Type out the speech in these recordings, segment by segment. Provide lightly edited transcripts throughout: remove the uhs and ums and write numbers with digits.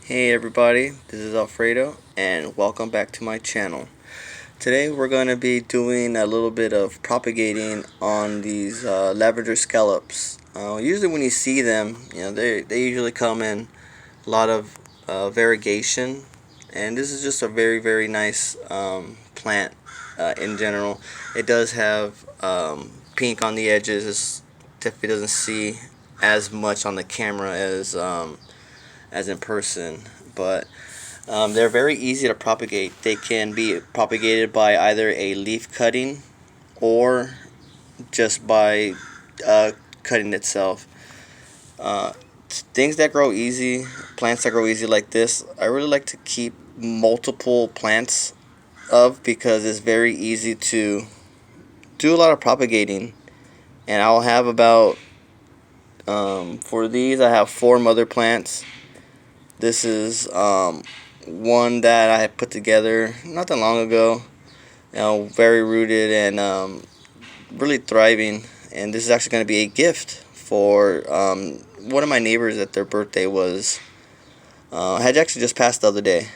Hey everybody, this is Alfredo and welcome back to my channel. Today we're going to be doing a little bit of propagating on these lavender scallops. Usually when you see them, they usually come in a lot of variegation, and this is just a very nice plant in general. It does have pink on the edges. It definitely doesn't see as much on the camera as in person, but they're very easy to propagate. They can be propagated by either a leaf cutting or just by cutting itself. Things that grow easy, plants that grow easy like this, I really like to keep multiple plants of, because it's very easy to do a lot of propagating. And I'll have about for these I have 4 mother plants. This is one that I had put together not that long ago. Very rooted and really thriving. And this is actually going to be a gift for one of my neighbors that their birthday was had actually just passed the other day.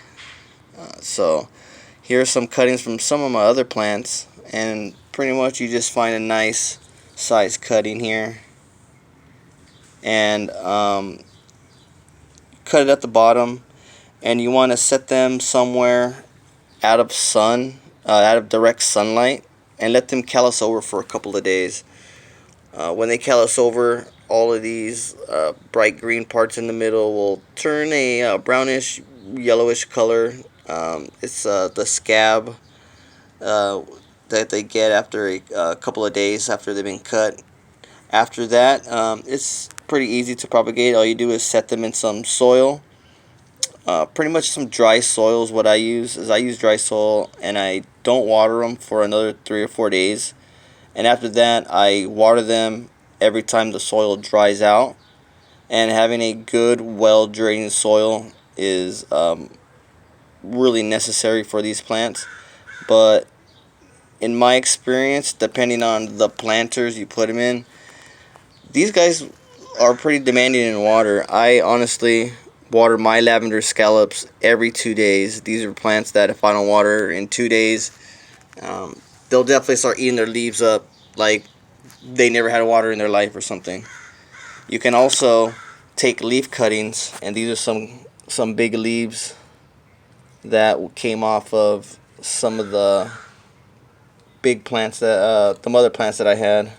So here are some cuttings from some of my other plants, and pretty much you just find a nice size cutting here and cut it at the bottom, and you want to set them somewhere out of out of direct sunlight, and let them callus over for a couple of days. When they callus over, all of these bright green parts in the middle will turn a brownish yellowish color. It's the scab that they get after a couple of days after they've been cut. After that, it's pretty easy to propagate. All you do is set them in some soil. Pretty much some dry soil is what I use. I use dry soil, and I don't water them for another 3 or 4 days. And after that, I water them every time the soil dries out. And having a good, well-drained soil is really necessary for these plants. But in my experience, depending on the planters you put them in, these guys are pretty demanding in water. I honestly water my lavender scallops every 2 days. These are plants that if I don't water in 2 days, they'll definitely start eating their leaves up like they never had water in their life or something. You can also take leaf cuttings, and these are some big leaves that came off of some of the big plants that the mother plants that I had.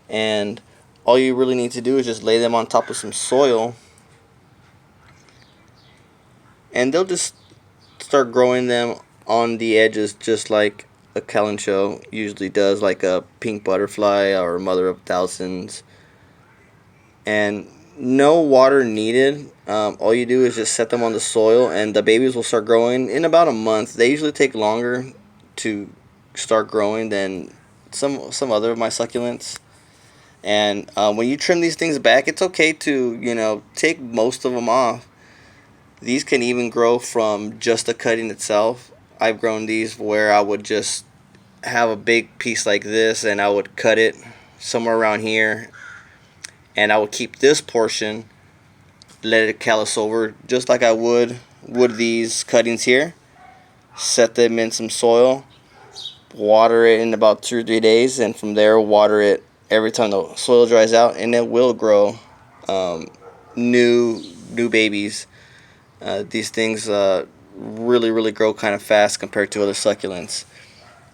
And all you really need to do is just lay them on top of some soil, and they'll just start growing them on the edges, just like a kalanchoe usually does, like a pink butterfly or mother of thousands. And no water needed. All you do is just set them on the soil, and the babies will start growing in about a month. They usually take longer to start growing than some other of my succulents. And when you trim these things back, it's okay to take most of them off. These can even grow from just the cutting itself. I've grown these where I would just have a big piece like this, and I would cut it somewhere around here, and I would keep this portion, let it callus over just like I would these cuttings here. Set them in some soil, water it in about 2 or 3 days, and from there water it every time the soil dries out, and it will grow new babies. These things really grow kind of fast compared to other succulents,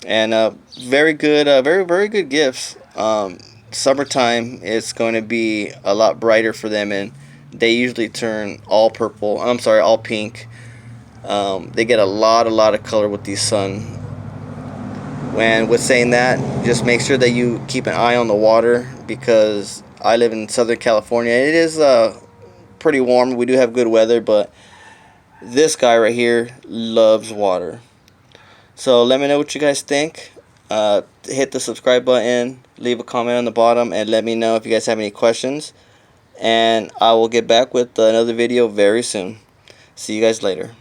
and very good, very good gifts. Summertime, it's going to be a lot brighter for them, and they usually turn all purple. I'm sorry, all pink. They get a lot of color with the sun. And with saying that, just make sure that you keep an eye on the water, because I live in Southern California. It is pretty warm. We do have good weather, but this guy right here loves water. So let me know what you guys think. Hit the subscribe button, leave a comment on the bottom, and let me know if you guys have any questions. And I will get back with another video very soon. See you guys later.